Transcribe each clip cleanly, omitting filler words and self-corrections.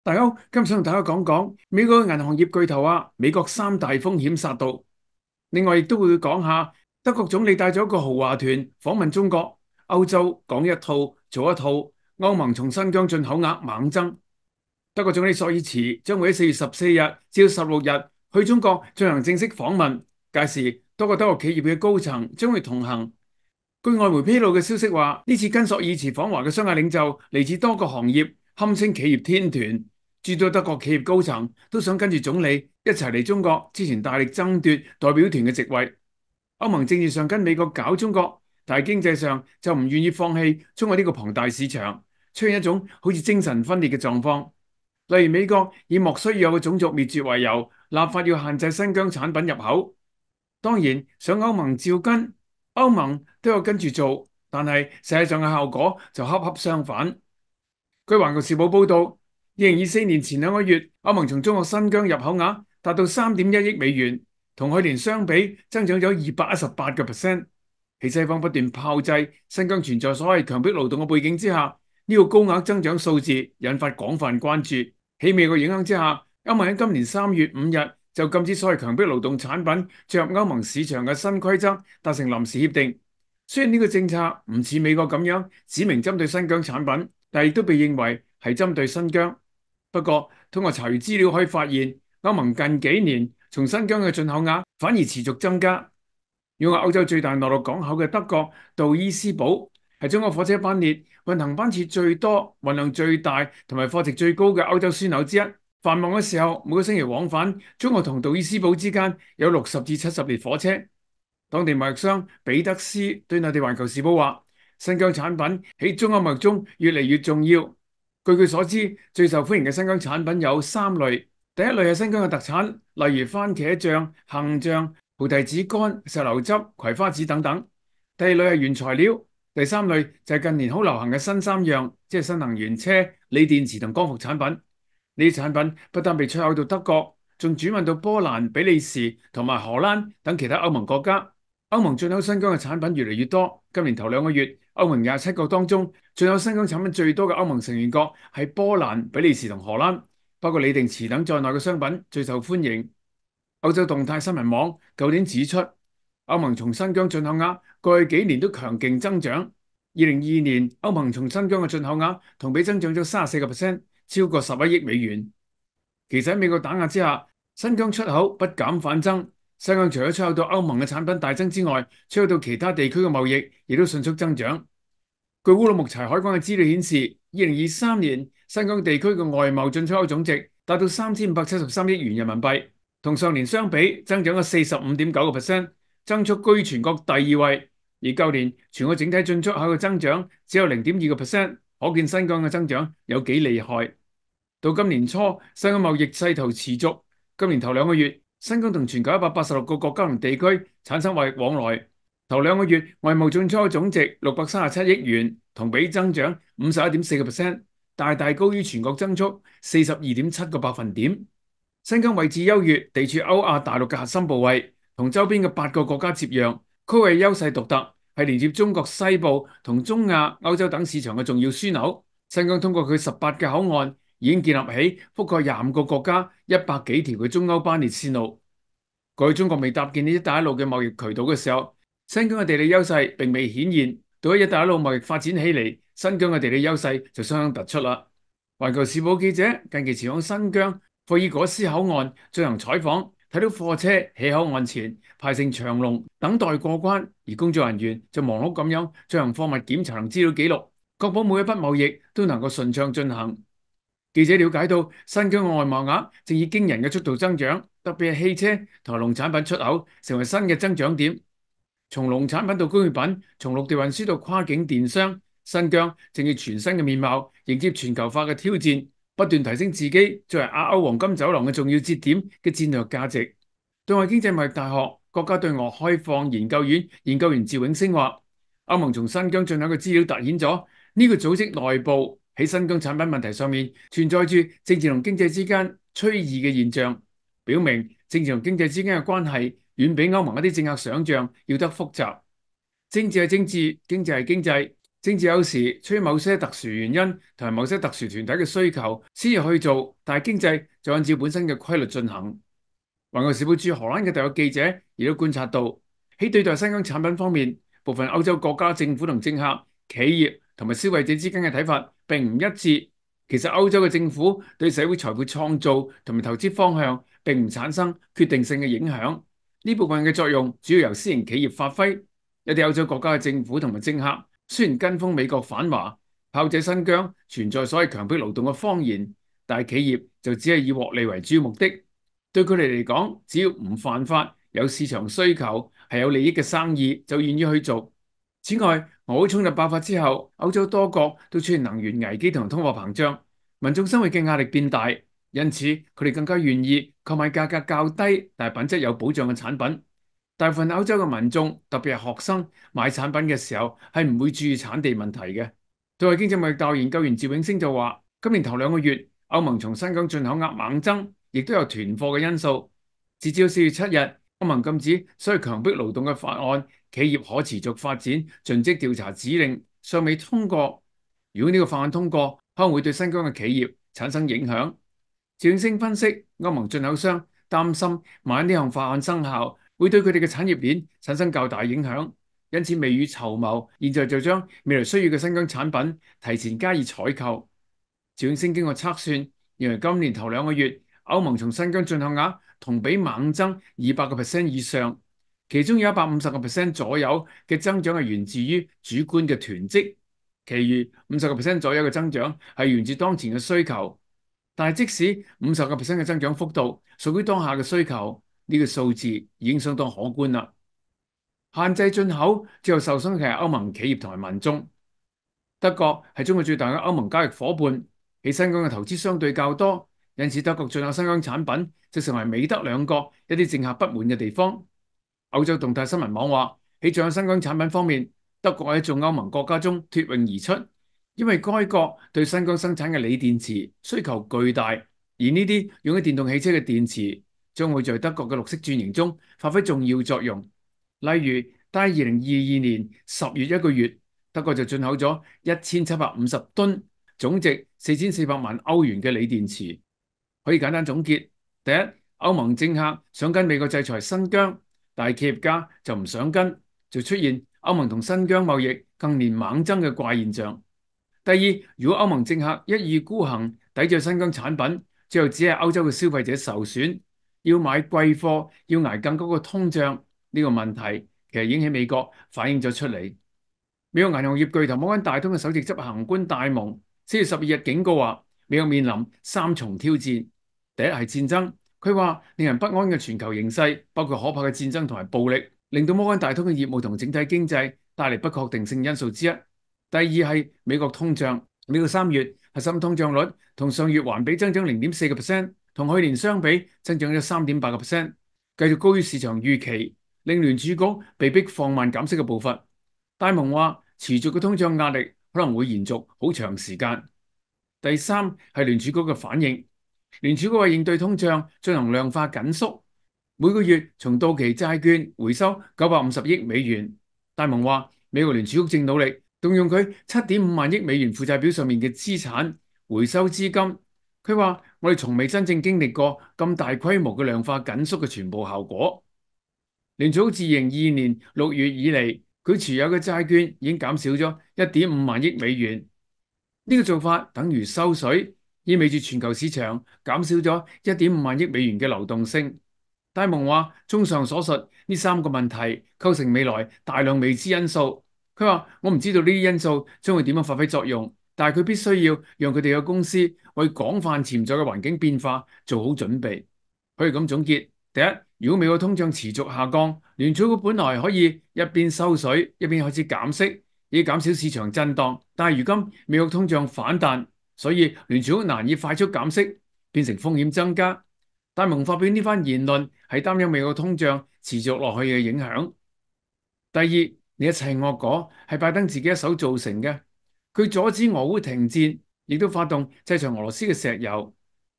大家好，今日想同大家講講美國銀行業巨頭美國三大風險殺到。另外亦都會講下德國總理帶咗一個豪華團訪問中國，歐洲講一套做一套，歐盟從新疆進口額猛增。德國總理朔爾茨將會喺4月14日至16日去中國進行正式訪問，屆時多個德國企業嘅高層將會同行。據外媒披露嘅消息話，呢次跟朔爾茨訪華嘅商界領袖嚟自多個行業，堪稱企業天團。諸多德國企業高層都想跟住總理一齊嚟中國，之前大力爭奪代表團嘅席位。歐盟政治上跟美國搞中國，但係經濟上就唔願意放棄中國呢個龐大市場，出現一種好似精神分裂嘅狀況。例如美國以莫須有嘅種族滅絕為由，立法要限制新疆產品入口。當然想歐盟照跟，歐盟都有跟住做，但係實際上嘅效果就恰恰相反。據環球時報報道，2024年前2個月，歐盟從中國新疆入口額達到3.1億美元，同去年相比增長咗218%。喺西方不斷炮製新疆存在所謂強迫勞動嘅背景之下，呢個高額增長數字引發廣泛關注。喺美國影響之下，歐盟喺今年3月5日就禁止所謂強迫勞動產品進入歐盟市場嘅新規則達成臨時協定。雖然呢個政策唔似美國咁樣指明針對新疆產品，但亦都被認為係針對新疆。不過通過查閱資料可以發現，歐盟近幾年從新疆嘅進口額反而持續增加。擁有歐洲最大內陸港口嘅德國杜伊斯堡係中國火車班列運行班次最多、運量最大同埋貨值最高嘅歐洲樞紐之一。繁忙嘅時候，每個星期往返中國同杜伊斯堡之間有60至70列火車。當地貿易商彼得斯對內地環球時報話，新疆產品喺中歐貿易中越嚟越重要。據佢所知，最受歡迎嘅新疆產品有3類。第一類係新疆嘅特產，例如番茄醬、杏醬、菩提子乾、石榴汁、葵花籽等等。第二類係原材料。第三類就係近年好流行嘅新3樣，即係新能源車、鋰電池同光伏產品。呢啲產品不但被出口到德國，仲轉運到波蘭、比利時同埋荷蘭等其他歐盟國家。歐盟進口新疆嘅產品越嚟越多。今年頭2個月，歐盟27國當中進口新疆產品最多嘅歐盟成員國係波蘭、比利時同荷蘭，包括鋰電池等在內嘅商品最受歡迎。歐洲動態新聞網舊年指出，歐盟從新疆進口額過去幾年都強勁增長。2022年，歐盟從新疆嘅進口額同比增長咗34%，超過11億美元。其實喺美國打壓之下，新疆出口不減反增。新疆除咗出口到歐盟嘅產品大增之外，出口到其他地區嘅貿易亦都迅速增長。據烏魯木齊海關嘅資料顯示，2023年新疆地區嘅外貿進出口總值達到3573億元人民幣，同上年相比增長咗45.9%，增速居全國第2位。而舊年全國整體進出口嘅增長只有0.2%，可見新疆嘅增長有幾厲害。到今年初，新疆貿易勢頭持續。今年頭2個月，新疆同全球186個國家同地區產生貿易往來。頭2個月外貿進出口總值637億元，同比增長51.4%，大大高於全國增速42.7個百分點。新疆位置優越，地處歐亞大陸嘅核心部位，同周邊嘅8個國家接壤，區域優勢獨特，係連接中國西部同中亞、歐洲等市場嘅重要樞紐。新疆通過佢18個口岸，已經建立起覆蓋25個國家、100幾條嘅中歐班列線路。過去中國未搭建呢一帶一路嘅貿易渠道嘅時候，新疆嘅地理優勢並未顯現。到咗一帶一路貿易發展起嚟，新疆嘅地理優勢就相當突出啦。環球時報記者近期前往新疆霍爾果斯口岸進行採訪，睇到貨車喺口岸前排成長龍等待過關，而工作人員就忙碌咁樣進行貨物檢查同資料記錄，確保每一筆貿易都能夠順暢進行。記者了解到，新疆嘅外貿額正以驚人嘅速度增長，特別係汽車同埋農產品出口成為新嘅增長點。從農產品到工業品，從陸地運輸到跨境電商，新疆正以全新嘅面貌迎接全球化嘅挑戰，不斷提升自己作為亞歐黃金走廊嘅重要節點嘅戰略價值。對外經濟貿易大學國家對外開放研究院研究員趙永升話，歐盟從新疆進口嘅資料凸顯咗呢個組織內部喺新疆產品問題上面存在住政治同經濟之間趨異嘅現象，表明政治同經濟之間嘅關係遠比歐盟一啲政客想象要得複雜。政治係政治，經濟係經濟，政治有時出於某些特殊原因同埋某些特殊團體嘅需求先至去做，但係經濟就按照本身嘅規律進行。《環球時報》駐荷蘭嘅特約記者亦都觀察到，喺對待新疆產品方面，部分歐洲國家政府同政客、企業同埋消費者之間嘅睇法並唔一致。其實歐洲嘅政府對社會財富創造同埋投資方向並唔產生決定性嘅影響，呢部分嘅作用主要由私營企業發揮。一啲歐洲國家嘅政府同埋政客雖然跟風美國反華，炮製新疆存在所謂強迫勞動嘅謊言，但係企業就只係以獲利為主要目的。對佢哋嚟講，只要唔犯法、有市場需求、係有利益嘅生意，就願意去做。此外，俄烏衝突爆發之後，歐洲多國都出現能源危機同通貨膨脹，民眾生活嘅壓力變大，因此佢哋更加願意購買價格較低但係品質有保障嘅產品。大部分歐洲嘅民眾，特別係學生，買產品嘅時候係唔會注意產地問題嘅。對外經濟貿易大學研究員趙永升就話：今年頭2個月，歐盟從新疆進口額猛增，亦都有囤貨嘅因素。截至到4月7日，歐盟禁止所謂強迫勞動嘅法案，企業可持續發展盡職調查指令尚未通過。如果呢個法案通過，可能會對新疆嘅企業產生影響。趙永升分析，歐盟進口商擔心萬一呢項法案生效，會對佢哋嘅產業鏈產生較大影響，因此未雨綢繆，現在就將未來需要嘅新疆產品提前加以採購。趙永升經過測算，認為今年頭2個月歐盟從新疆進口額同比猛增200% 以上，其中有150% 左右嘅增長係源自於主觀嘅囤積，其餘50% 左右嘅增長係源自當前嘅需求。但係即使50% 嘅增長幅度屬於當下嘅需求，呢個數字已經相當可觀啦。限制進口最後受傷嘅係歐盟企業同埋民眾。德國係中國最大嘅歐盟交易夥伴，喺新疆嘅投資相對較多，因此德國進口新疆產品就成為美德兩國一啲政客不滿嘅地方。歐洲動態新聞網話，喺進口新疆產品方面，德國喺眾歐盟國家中脫穎而出，因為該國對新疆生產嘅鋰電池需求巨大，而呢啲用喺電動汽車嘅電池將會在德國嘅綠色轉型中發揮重要作用。例如，單2022年10月1個月，德國就進口咗1750噸，總值4400萬歐元嘅鋰電池。可以簡單總結：第一，歐盟政客想跟美國制裁新疆，但係企業家就唔想跟，就出現歐盟同新疆貿易近年猛增嘅怪現象。第二，如果歐盟政客一意孤行抵制新疆產品，最後只係歐洲嘅消費者受損，要買貴貨，要捱更高嘅通脹。呢個問題其實已經喺美國反映咗出嚟。美國銀行業巨頭摩根大通嘅首席執行官戴蒙4月12日警告話，美國面臨3重挑戰。第一係戰爭，佢話令人不安嘅全球形勢，包括可怕嘅戰爭同埋暴力，令到摩根大通嘅業務同整體經濟帶嚟不確定性因素之一。第二係美國通脹，美國3月核心通脹率同上月環比增長0.4%，同去年相比增長咗3.8%，繼續高於市場預期，令聯儲局被迫放慢減息嘅步伐。戴蒙話，持續嘅通脹壓力可能會延續好長時間。第三係聯儲局嘅反應，聯儲局為應對通脹進行量化緊縮，每個月從到期債券回收950億美元。戴蒙話，美國聯儲局正努力動用佢7.5萬億美元負債表上面嘅資產回收資金。佢話，我哋從未真正經歷過咁大規模嘅量化緊縮嘅全部效果。聯儲局自2022年6月以嚟，佢持有嘅債券已經減少咗1.5萬億美元。呢個做法等於收水，意味住全球市場減少咗1.5萬億美元嘅流動性。戴蒙話，綜上所述，呢3個問題構成未來大量未知因素。佢話，我唔知道呢啲因素將會點樣發揮作用，但係佢必須要讓佢哋嘅公司為廣泛潛在嘅環境變化做好準備。可以咁總結：第一，如果美國通脹持續下降，聯儲局本來可以一邊收水一邊開始減息，以減少市場震盪。但係如今美國通脹反彈，所以聯儲局難以快速減息，變成風險增加。戴蒙發表呢番言論係擔憂美國通脹持續落去嘅影響。第二，呢一切惡果係拜登自己一手造成嘅，佢阻止俄烏停戰，亦都發動制裁俄羅斯嘅石油，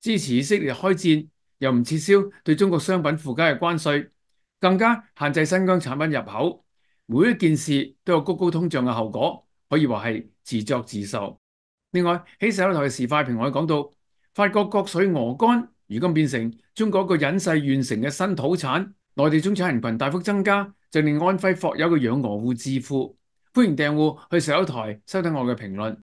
支持以色列開戰，又唔撤銷對中國商品附加嘅關稅，更加限制新疆產品入口。每一件事都有高通脹嘅後果，可以話係自作自受。另外喺石樓台嘅時快評，我哋講到法國國粹鵝肝如今變成中國一個隱世願成嘅新土產，內地中產人群大幅增加，就令安徽霍有個養鵝戶致富。歡迎訂戶去石樓台收睇我嘅評論。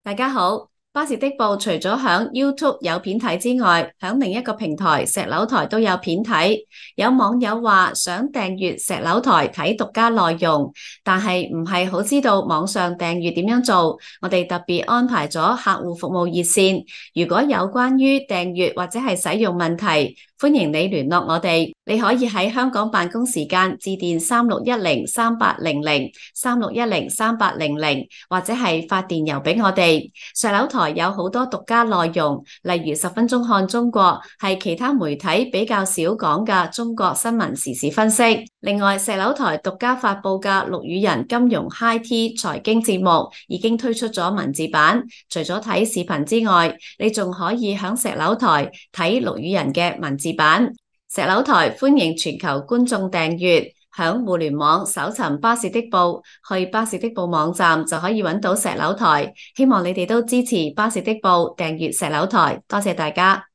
大家好，巴士的報除咗響 YouTube 有片睇之外，響另一個平台石樓台都有片睇。有網友話想訂閱石樓台睇獨家內容，但係唔係好知道網上訂閱點樣做。我哋特別安排咗客戶服務熱線，如果有關於訂閱或者係使用問題，歡迎你聯絡我哋。你可以喺香港辦公時間致電36103800 36103800，或者係發電郵俾我哋。石樓台有好多獨家內容，例如10分鐘看中國，係其他媒體比較少講嘅中國新聞時事分析。另外，石樓台獨家發佈嘅陸羽仁金融 High Tea 財經節目已經推出咗文字版，除咗睇視頻之外，你仲可以響石樓台睇陸羽仁嘅文字版。石樓台歡迎全球觀眾訂閱，響互聯網搜尋巴士的報，去巴士的報網站就可以揾到石樓台。希望你哋都支持巴士的報，訂閱石樓台，多謝大家。